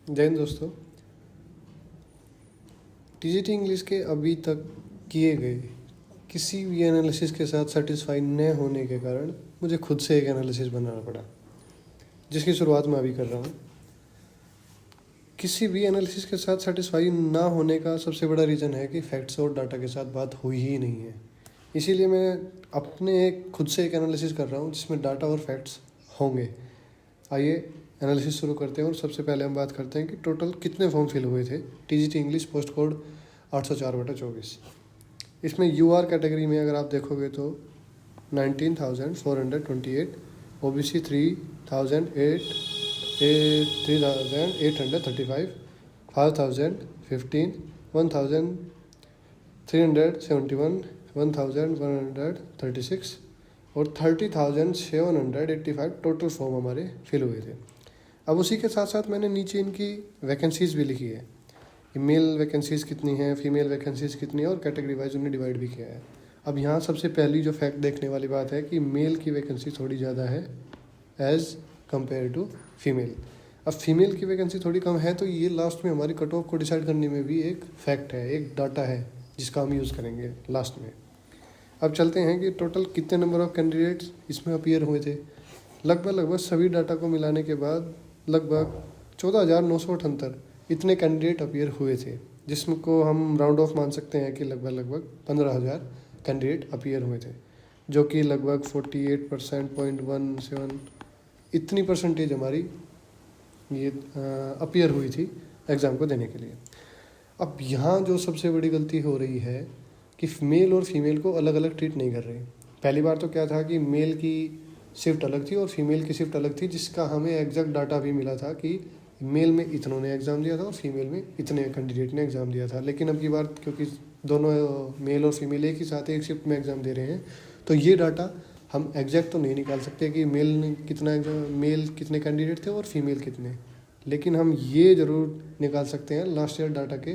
जय हिंद दोस्तों। TGT English के अभी तक किए गए किसी भी एनालिसिस के साथ सेटिस्फाई न होने के कारण मुझे खुद से एक एनालिसिस बनाना पड़ा, जिसकी शुरुआत मैं अभी कर रहा हूँ। किसी भी एनालिसिस के साथ सेटिस्फाई ना होने का सबसे बड़ा रीज़न है कि फैक्ट्स और डाटा के साथ बात हुई ही नहीं है। इसीलिए मैं अपने खुद से एक एनालिसिस कर रहा हूँ जिसमें डाटा और फैक्ट्स होंगे। आइए एनालिसिस शुरू करते हैं और सबसे पहले हम बात करते हैं कि टोटल कितने फॉर्म फिल हुए थे टीजीटी इंग्लिश पोस्ट कोड 804/24। इसमें यूआर कैटेगरी में अगर आप देखोगे तो 19,428, ओबीसी 3,835, 5,015, 1,371, 1,136 और 30,785 टोटल फॉर्म हमारे फिल हुए थे। अब उसी के साथ साथ मैंने नीचे इनकी वैकेंसीज़ भी लिखी है, मेल वैकेंसीज़ कितनी हैं, फीमेल वैकेंसीज़ कितनी है और कैटेगरी वाइज उन्हें डिवाइड भी किया है। अब यहाँ सबसे पहली जो फैक्ट देखने वाली बात है कि मेल की वैकेंसी थोड़ी ज़्यादा है एज़ कम्पेयर टू फीमेल। अब फीमेल की वैकेंसी थोड़ी कम है तो ये लास्ट में हमारी कट ऑफ को डिसाइड करने में भी एक फैक्ट है, एक डाटा है जिसका हम यूज़ करेंगे लास्ट में। अब चलते हैं कि टोटल कितने नंबर ऑफ़ कैंडिडेट्स इसमें अपीयर हुए थे। लगभग सभी डाटा को मिलाने के बाद लगभग 14,978 इतने कैंडिडेट अपीयर हुए थे, जिसमें को हम राउंड ऑफ मान सकते हैं कि लगभग 15,000 कैंडिडेट अपीयर हुए थे, जो कि लगभग 48% इतनी परसेंटेज हमारी ये अपीयर हुई थी एग्ज़ाम को देने के लिए। अब यहाँ जो सबसे बड़ी गलती हो रही है कि मेल और फीमेल को अलग अलग ट्रीट नहीं कर रहे। पहली बार तो क्या था कि मेल की शिफ्ट अलग थी और फीमेल की शिफ्ट अलग थी, जिसका हमें एग्जैक्ट डाटा भी मिला था कि मेल में इतनों ने एग्ज़ाम दिया था और फीमेल में इतने कैंडिडेट ने एग्ज़ाम दिया था। लेकिन अब की बार क्योंकि दोनों मेल और फीमेल एक ही साथ एक शिफ्ट में एग्ज़ाम दे रहे हैं, तो ये डाटा हम एग्जैक्ट तो नहीं निकाल सकते कि मेल कितने कैंडिडेट थे और फीमेल कितने, लेकिन हम ये ज़रूर निकाल सकते हैं लास्ट ईयर डाटा के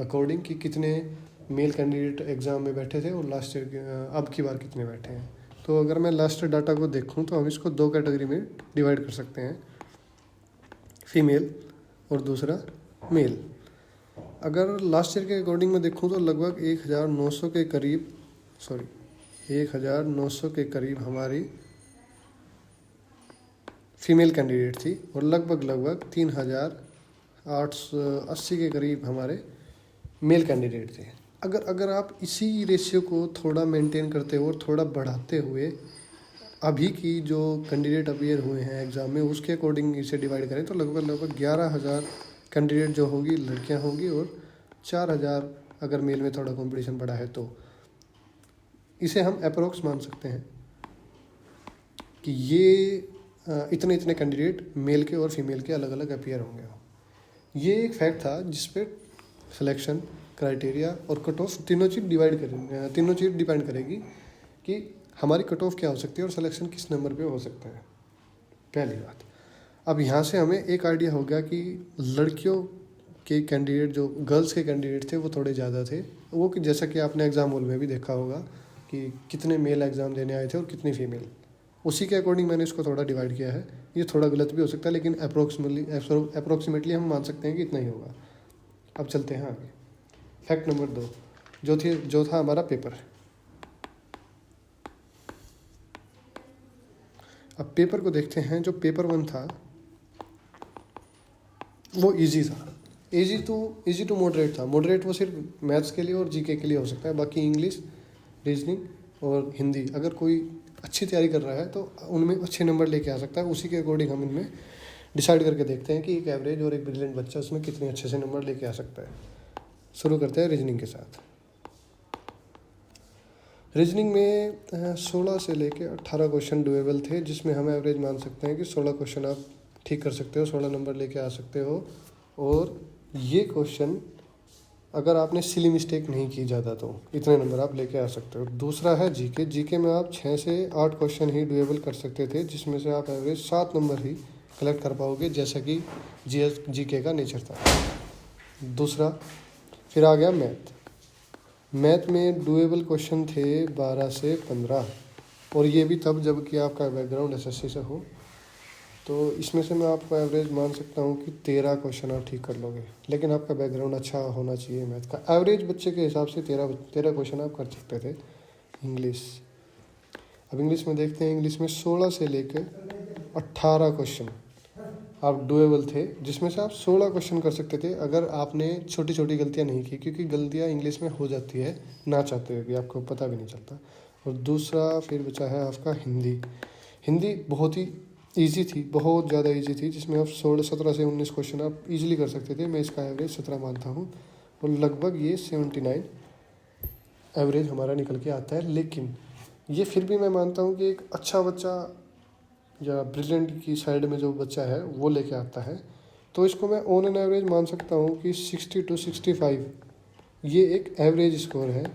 अकॉर्डिंग कि कितने मेल कैंडिडेट एग्ज़ाम में बैठे थे और लास्ट ईयर अब की बार कितने बैठे हैं। तो अगर मैं लास्ट ईयर डाटा को देखूं तो हम इसको दो कैटेगरी में डिवाइड कर सकते हैं, फीमेल और दूसरा मेल। अगर लास्ट ईयर के अकॉर्डिंग मैं देखूं तो लगभग 1,900 के करीब हमारी फीमेल कैंडिडेट थी और लगभग 3,880 के करीब हमारे मेल कैंडिडेट थे। अगर आप इसी रेशियो को थोड़ा मेंटेन करते हो और थोड़ा बढ़ाते हुए अभी की जो कैंडिडेट अपीयर हुए हैं एग्ज़ाम में उसके अकॉर्डिंग इसे डिवाइड करें तो लगभग 11,000 कैंडिडेट जो होंगी लड़कियां होंगी और 4,000 अगर मेल में थोड़ा कंपटीशन बढ़ा है तो इसे हम अप्रोक्स मान सकते हैं कि ये इतने कैंडिडेट मेल के और फीमेल के अलग अलग अपीयर होंगे। ये एक फैक्ट था जिस पे सिलेक्शन क्राइटेरिया और कट ऑफ तीनों चीज़ डिपेंड करेगी कि हमारी कट ऑफ क्या हो सकती है और सिलेक्शन किस नंबर पे हो सकता है। पहली बात, अब यहाँ से हमें एक आइडिया हो गया कि लड़कियों के कैंडिडेट जो गर्ल्स के कैंडिडेट थे वो थोड़े ज़्यादा थे, वो कि जैसा कि आपने एग्ज़ाम हॉल में भी देखा होगा कि कितने मेल एग्ज़ाम देने आए थे और कितनी फीमेल। उसी के अकॉर्डिंग मैंने इसको थोड़ा डिवाइड किया है। ये थोड़ा गलत भी हो सकता है लेकिन अप्रोक्सीमेटली हम मान सकते हैं कि इतना ही होगा। अब चलते हैं आगे। फैक्ट नंबर 2 जो था हमारा पेपर। अब पेपर को देखते हैं। जो पेपर 1 था वो इजी था, इजी टू मॉडरेट था। मॉडरेट वो सिर्फ मैथ्स के लिए और जीके के लिए हो सकता है, बाकी इंग्लिश, रीजनिंग और हिंदी अगर कोई अच्छी तैयारी कर रहा है तो उनमें अच्छे नंबर लेके आ सकता है। उसी के अकॉर्डिंग हम इनमें डिसाइड करके देखते हैं कि एक एवरेज और एक ब्रिलियंट बच्चा उसमें कितने अच्छे से नंबर लेके आ सकता है। शुरू करते हैं रीजनिंग के साथ। रीजनिंग में 16 से लेके 18 क्वेश्चन डुएबल थे, जिसमें हम एवरेज मान सकते हैं कि 16 क्वेश्चन आप ठीक कर सकते हो, 16 नंबर लेके आ सकते हो। और ये क्वेश्चन अगर आपने सिली मिस्टेक नहीं की ज़्यादा तो इतने नंबर आप लेके आ सकते हो। दूसरा है जीके में आप 6 से 8 क्वेश्चन ही डुएबल कर सकते थे, जिसमें से आप एवरेज 7 नंबर ही कलेक्ट कर पाओगे, जैसा कि जीके का नेचर था। दूसरा फिर आ गया मैथ में डुएबल क्वेश्चन थे 12 से 15, और ये भी तब जबकि आपका बैकग्राउंड एसएससी से हो। तो इसमें से मैं आपको एवरेज मान सकता हूँ कि 13 क्वेश्चन आप ठीक कर लोगे, लेकिन आपका बैकग्राउंड अच्छा होना चाहिए मैथ का। एवरेज बच्चे के हिसाब से 13 क्वेश्चन आप कर सकते थे। इंग्लिश, अब इंग्लिश में देखते हैं, इंग्लिश में 16 से लेकर 18 क्वेश्चन आप डुएबल थे, जिसमें से आप 16 क्वेश्चन कर सकते थे अगर आपने छोटी छोटी गलतियां नहीं की, क्योंकि गलतियां इंग्लिश में हो जाती है ना चाहते हुए भी, आपको पता भी नहीं चलता। और दूसरा फिर बचा है आपका हिंदी। हिंदी बहुत ही ईजी थी, बहुत ज़्यादा ईजी थी, जिसमें आप 17 से 19 क्वेश्चन आप इजीली कर सकते थे। मैं इसका एवरेज 17 मानता हूँ और लगभग ये 79 एवरेज हमारा निकल के आता है। लेकिन ये फिर भी मैं मानता हूँ कि एक अच्छा बच्चा या ब्रिलियंट की साइड में जो बच्चा है वो लेके आता है, तो इसको मैं ऑन एन एवरेज मान सकता हूँ कि 60 to 65 ये एक एवरेज स्कोर है,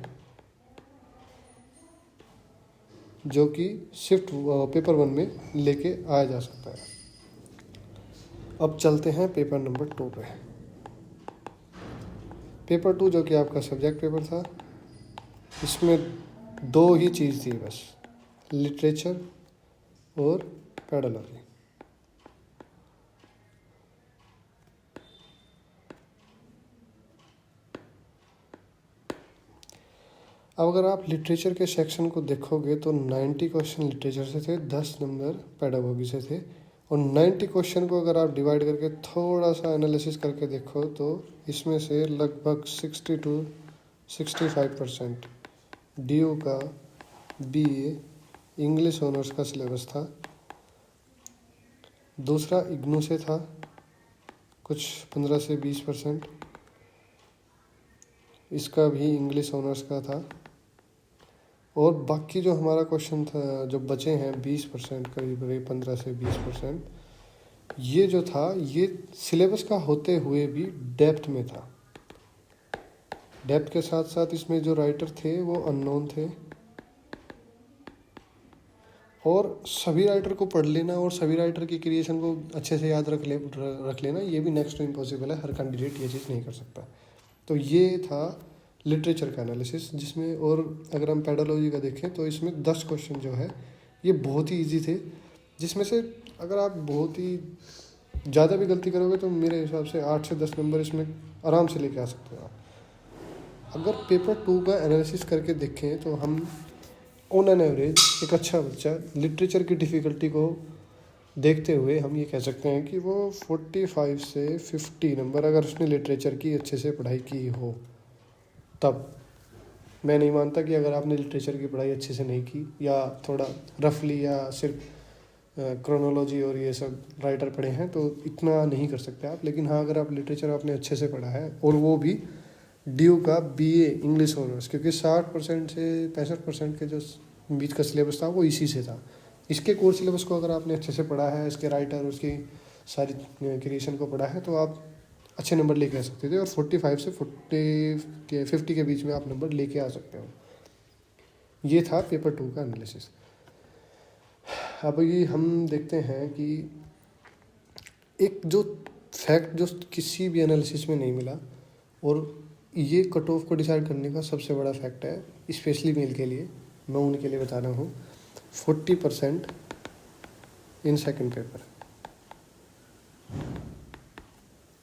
जो कि शिफ्ट पेपर 1 में लेके आया जा सकता है। अब चलते हैं पेपर नंबर 2 पे। पेपर 2 जो कि आपका सब्जेक्ट पेपर था, इसमें 2 ही चीज़ थी बस, लिटरेचर और पेडोलॉजी। अब अगर आप लिटरेचर के सेक्शन को देखोगे तो 90 क्वेश्चन लिटरेचर से थे, 10 नंबर पेडागोगी से थे। और 90 क्वेश्चन को अगर आप डिवाइड करके थोड़ा सा एनालिसिस करके देखो तो इसमें से लगभग 60 to 65% DU का BA इंग्लिश ऑनर्स का सिलेबस था। दूसरा इग्नू से था, कुछ 15 से 20%, इसका भी इंग्लिश ऑनर्स का था। और बाकी जो हमारा क्वेश्चन था, जो बचे हैं 20%, करीब करीब 15 से 20%, ये जो था ये सिलेबस का होते हुए भी डेप्थ में था। डेप्थ के साथ साथ इसमें जो राइटर थे वो अननोन थे, और सभी राइटर को पढ़ लेना और सभी राइटर की क्रिएशन को अच्छे से याद रख लेना, ये भी नेक्स्ट टू इम्पॉसिबल है, हर कैंडिडेट ये चीज़ नहीं कर सकता। तो ये था लिटरेचर का एनालिसिस, जिसमें, और अगर हम पेडोलॉजी का देखें तो इसमें 10 क्वेश्चन जो है ये बहुत ही इजी थे, जिसमें से अगर आप बहुत ही ज़्यादा भी गलती करोगे तो मेरे हिसाब से 8 से 10 नंबर इसमें आराम से लेके आ सकते हो आप। अगर पेपर 2 का एनालिसिस करके देखें तो हम ऑन एन एवरेज एक अच्छा बच्चा लिटरेचर की डिफ़िकल्टी को देखते हुए हम ये कह सकते हैं कि वो 45 से 50 नंबर, अगर उसने लिटरेचर की अच्छे से पढ़ाई की हो तब। मैं नहीं मानता कि अगर आपने लिटरेचर की पढ़ाई अच्छे से नहीं की या थोड़ा रफली या सिर्फ क्रोनोलॉजी और ये सब राइटर पढ़े हैं तो इतना नहीं कर सकते आप। लेकिन हाँ, अगर आप लिटरेचर आपने अच्छे से पढ़ा है और वो भी DU का BA इंग्लिश ऑनर्स, क्योंकि 60% से 65% के जो बीच का सिलेबस था वो इसी से था। इसके कोर सिलेबस को अगर आपने अच्छे से पढ़ा है, इसके राइटर उसकी सारी क्रिएशन को पढ़ा है, तो आप अच्छे नंबर लेके आ सकते थे और 45 से 50 के बीच में आप नंबर लेके आ सकते हो। ये था पेपर 2 का एनालिसिस। अब ये हम देखते हैं कि एक जो फैक्ट जो किसी भी एनालिसिस में नहीं मिला, और ये कट ऑफ को डिसाइड करने का सबसे बड़ा फैक्ट है, स्पेशली मेल के लिए, मैं उनके लिए बता रहा हूँ, 40% इन सेकंड पेपर।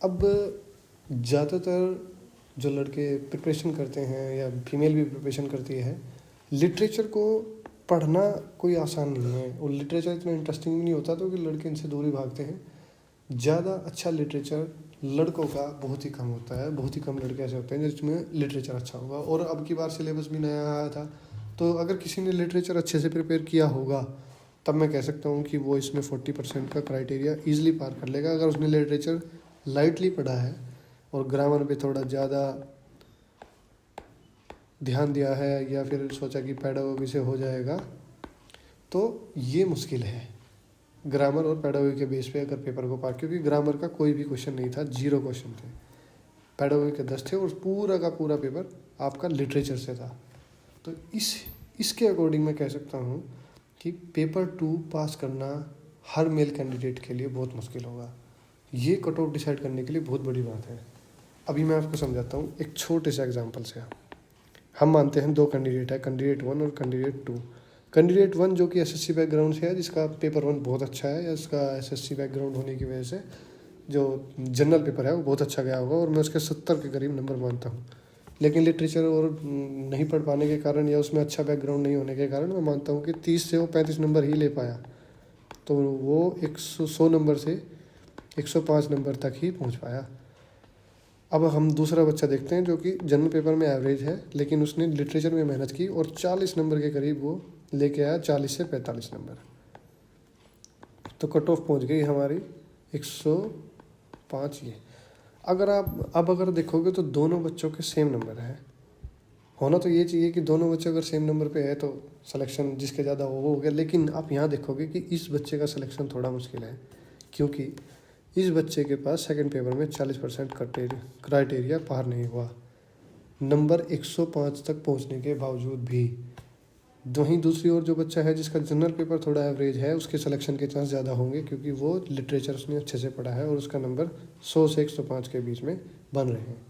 अब ज़्यादातर जो लड़के प्रिपरेशन करते हैं या फीमेल भी प्रिपरेशन करती है, लिटरेचर को पढ़ना कोई आसान नहीं है, और लिटरेचर इतना इंटरेस्टिंग भी नहीं होता, तो कि लड़के इनसे दूर ही भागते हैं। ज़्यादा अच्छा लिटरेचर लड़कों का बहुत ही कम होता है, बहुत ही कम लड़के ऐसे होते हैं जिसमें लिटरेचर अच्छा होगा। और अब की बार सिलेबस भी नया आया था, तो अगर किसी ने लिटरेचर अच्छे से प्रिपेयर किया होगा तब मैं कह सकता हूँ कि वो इसमें 40% का क्राइटेरिया ईजिली पार कर लेगा। अगर उसने लिटरेचर लाइटली पढ़ा है और ग्रामर पे थोड़ा ज़्यादा ध्यान दिया है, या फिर सोचा कि पेडागोगी से हो जाएगा, तो ये मुश्किल है ग्रामर और पेडागोगी के बेस पे अगर पेपर को पार, क्योंकि ग्रामर का कोई भी क्वेश्चन नहीं था, 0 क्वेश्चन थे, पेडागोगी के 10 थे, और पूरा का पूरा पेपर आपका लिटरेचर से था। तो इसके अकॉर्डिंग मैं कह सकता हूँ कि पेपर 2 पास करना हर मेल कैंडिडेट के लिए बहुत मुश्किल होगा। ये कट ऑफ डिसाइड करने के लिए बहुत बड़ी बात है। अभी मैं आपको समझाता हूँ एक छोटे से एग्जांपल से। हम मानते हैं 2 कैंडिडेट है, कैंडिडेट 1 और कैंडिडेट 2। कैंडिडेट 1 जो कि एसएससी बैकग्राउंड से है, जिसका पेपर 1 बहुत अच्छा है, या इसका एसएससी बैकग्राउंड होने की वजह से जो जनरल पेपर है वो बहुत अच्छा गया होगा और मैं उसके 70 के करीब नंबर मानता हूँ। लेकिन लिटरेचर और नहीं पढ़ पाने के कारण या उसमें अच्छा बैकग्राउंड नहीं होने के कारण मैं मानता हूँ कि 30 से वो 35 नंबर ही ले पाया। तो वो 100 नंबर से 105 नंबर तक ही पहुँच पाया। अब हम दूसरा बच्चा देखते हैं जो कि जनरल पेपर में एवरेज है, लेकिन उसने लिटरेचर में मेहनत की और 40 नंबर के करीब वो लेके आया, 40 से 45 नंबर। तो कट ऑफ पहुँच गई हमारी 105। ये अगर देखोगे तो दोनों बच्चों के सेम नंबर है। होना तो ये चाहिए कि दोनों बच्चे अगर सेम नंबर पे है तो सिलेक्शन जिसके ज़्यादा हो वो हो गया। लेकिन आप यहाँ देखोगे कि इस बच्चे का सिलेक्शन थोड़ा मुश्किल है, क्योंकि इस बच्चे के पास सेकंड पेपर में 40% क्राइटेरिया पार नहीं हुआ, नंबर 105 तक पहुँचने के बावजूद भी। वहीं दूसरी ओर जो बच्चा है जिसका जनरल पेपर थोड़ा एवरेज है, उसके सिलेक्शन के चांस ज़्यादा होंगे, क्योंकि वो लिटरेचर उसने अच्छे से पढ़ा है और उसका नंबर 100 से 105 के बीच में बन रहे हैं।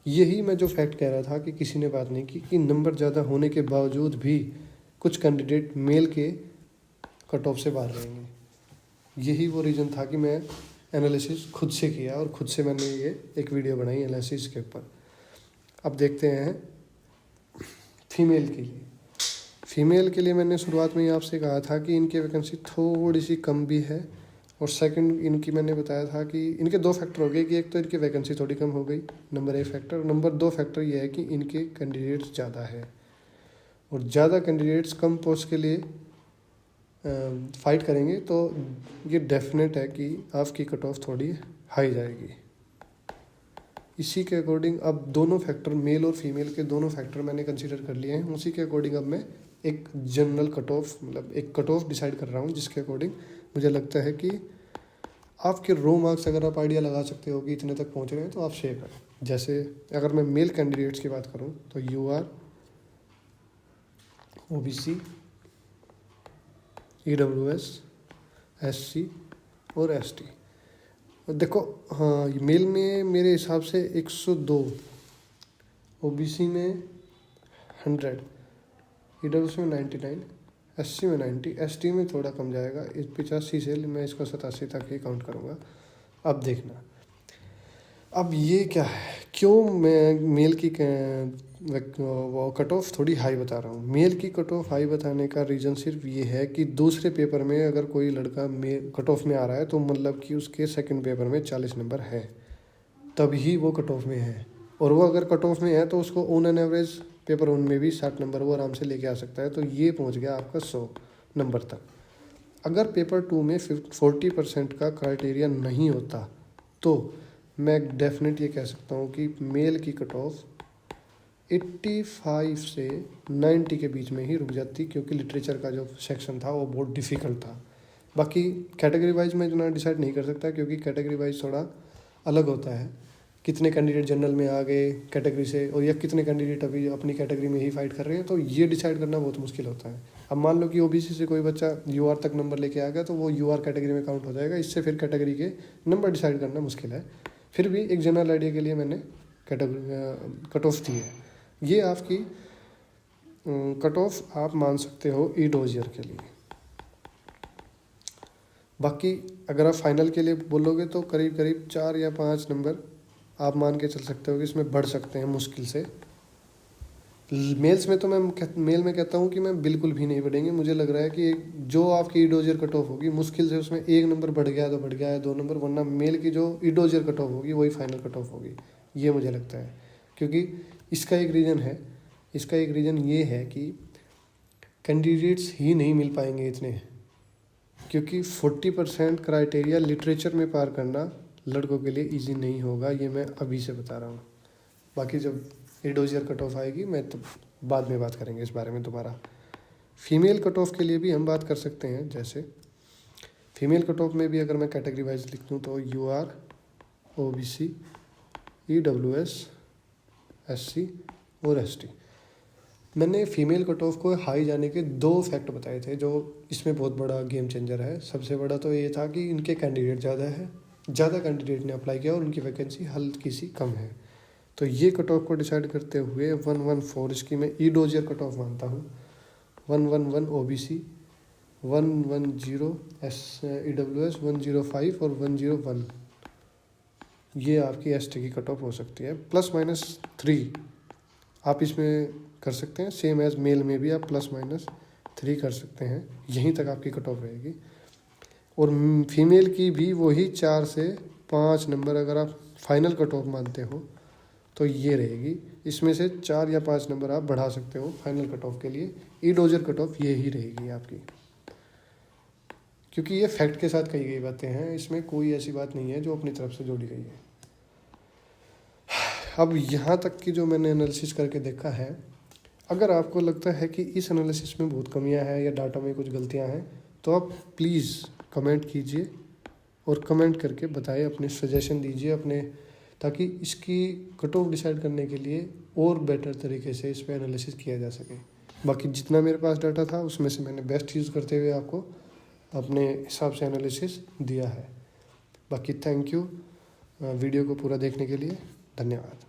यही मैं जो फैक्ट कह रहा था कि किसी ने बात नहीं की कि नंबर ज़्यादा होने के बावजूद भी कुछ कैंडिडेट मेल के कट ऑफ से बाहर रहेंगे। यही वो रीज़न था कि मैं एनालिसिस खुद से किया और खुद से मैंने ये एक वीडियो बनाई एनालिसिस के ऊपर। अब देखते हैं फीमेल के लिए। फीमेल के लिए मैंने शुरुआत में ही आपसे कहा था कि इनकी वैकेंसी थोड़ी सी कम भी है, और सेकंड इनकी मैंने बताया था कि इनके 2 फैक्टर हो गए कि एक तो इनकी वैकेंसी थोड़ी कम हो गई, नंबर 1 फैक्टर। नंबर 2 फैक्टर ये है कि इनके कैंडिडेट्स ज़्यादा है, और ज़्यादा कैंडिडेट्स कम पोस्ट के लिए फाइट करेंगे तो ये डेफिनेट है कि आपकी कट ऑफ थोड़ी हाई जाएगी। इसी के अकॉर्डिंग अब दोनों फैक्टर, मेल और फीमेल के दोनों फैक्टर मैंने कंसीडर कर लिए हैं। उसी के अकॉर्डिंग अब मैं एक जनरल कट ऑफ, मतलब एक कट ऑफ डिसाइड कर रहा हूँ, जिसके अकॉर्डिंग मुझे लगता है कि आपके रो मार्क्स अगर आप आइडिया लगा सकते हो कि इतने तक पहुँच रहे हैं तो आप सेफ हैं। जैसे अगर मैं मेल कैंडिडेट्स की बात करूँ तो UR, OBC, EWS, SC और ST। देखो हाँ, मेल में मेरे हिसाब से 102, OBC में 100, EWS में 99, SC में 90, ST में थोड़ा कम जाएगा, 85 से मैं इसको 87 तक ही काउंट करूँगा। अब देखना, अब ये क्या है, क्यों मैं मेल की कट ऑफ थोड़ी हाई बता रहा हूँ। मेल की कट ऑफ हाई बताने का रीज़न सिर्फ ये है कि दूसरे पेपर में अगर कोई लड़का कट ऑफ में आ रहा है तो मतलब कि उसके सेकंड पेपर में 40 नंबर है, तभी वो कट ऑफ में है। और वो अगर कट ऑफ में है तो उसको ऑन एन एवरेज पेपर 1 में भी 60 नंबर वो आराम से लेके आ सकता है। तो ये पहुँच गया आपका 100 नंबर तक। अगर पेपर 2 में 40% का क्राइटेरिया नहीं होता तो मैं डेफिनेट ये कह सकता हूँ कि मेल की कट ऑफ 85 से 90 के बीच में ही रुक जाती, क्योंकि लिटरेचर का जो सेक्शन था वो बहुत डिफ़िकल्ट था। बाकी कैटेगरी वाइज मैं इतना डिसाइड नहीं कर सकता, क्योंकि कैटेगरी वाइज थोड़ा अलग होता है। कितने कैंडिडेट जनरल में आ गए कैटेगरी से, और या कितने कैंडिडेट अभी अपनी कैटेगरी में ही फाइट कर रहे हैं, तो ये डिसाइड करना बहुत मुश्किल होता है। अब मान लो कि OBC से कोई बच्चा UR तक नंबर लेके आ गया तो वो UR कैटेगरी में काउंट हो जाएगा। इससे फिर कैटेगरी के नंबर डिसाइड करना मुश्किल है। फिर भी एक जनरल आइडिया के लिए मैंने कैटेगरी कट ऑफ दी है। ये आपकी कट ऑफ आप मान सकते हो ई डोजियर के लिए। बाकी अगर आप फाइनल के लिए बोलोगे तो करीब करीब 4 या 5 नंबर आप मान के चल सकते हो कि इसमें बढ़ सकते हैं मुश्किल से। मेल्स में तो मैं मेल में कहता हूँ कि मैं बिल्कुल भी नहीं बढ़ेंगे। मुझे लग रहा है कि जो आपकी ई डोजियर कट ऑफ होगी मुश्किल से उसमें 1 नंबर बढ़ गया तो बढ़ गया है, 2 नंबर, वरना मेल की जो ई डोजियर कट ऑफ होगी वही फाइनल कट ऑफ होगी, ये मुझे लगता है। क्योंकि इसका एक रीज़न ये है कि कैंडिडेट्स ही नहीं मिल पाएंगे इतने, क्योंकि 40% क्राइटेरिया लिटरेचर में पार करना लड़कों के लिए इजी नहीं होगा। ये मैं अभी से बता रहा हूँ। बाकी जब ई डोजियर कट ऑफ आएगी मैं तो बाद में बात करेंगे इस बारे में दोबारा। फीमेल कट ऑफ के लिए भी हम बात कर सकते हैं। जैसे फीमेल कट ऑफ में भी अगर मैं कैटेगरी वाइज लिख दूँ तो UR, OBC, EWS, SC और ST। मैंने फीमेल कट ऑफ को हाई जाने के 2 फैक्ट बताए थे जो इसमें बहुत बड़ा गेम चेंजर है। सबसे बड़ा तो ये था कि इनके कैंडिडेट ज़्यादा कैंडिडेट ने अप्लाई किया और उनकी वैकेंसी हल्की सी कम है। तो ये कट ऑफ को डिसाइड करते हुए 114 इसकी मैं ई डोजियर कट ऑफ मानता हूँ। 111 OBC, 110 EWS, 105 और 101, ये आपकी ST की कट ऑफ हो सकती है। +-3 आप इसमें कर सकते हैं, सेम एज मेल में भी आप +-3 कर सकते हैं, यहीं तक आपकी कट ऑफ रहेगी। और फीमेल की भी वही 4 से 5 नंबर अगर आप फाइनल कट ऑफ मानते हो तो ये रहेगी। इसमें से 4 या 5 नंबर आप बढ़ा सकते हो फाइनल कट ऑफ के लिए। ई-डोजर कट ऑफ ये ही रहेगी आपकी, क्योंकि ये फैक्ट के साथ कही गई बातें हैं, इसमें कोई ऐसी बात नहीं है जो अपनी तरफ से जोड़ी गई है। अब यहाँ तक की जो मैंने एनालिसिस करके देखा है, अगर आपको लगता है कि इस एनालिसिस में बहुत कमियां हैं या डाटा में कुछ गलतियां हैं, तो आप प्लीज़ कमेंट कीजिए और कमेंट करके बताइए, अपने सजेशन दीजिए अपने, ताकि इसकी कट ऑफ डिसाइड करने के लिए और बेटर तरीके से इस पर एनालिसिस किया जा सके। बाकी जितना मेरे पास डाटा था उसमें से मैंने बेस्ट यूज़ करते हुए आपको अपने हिसाब से एनालिसिस दिया है। बाकी थैंक यू वीडियो को पूरा देखने के लिए, धन्यवाद।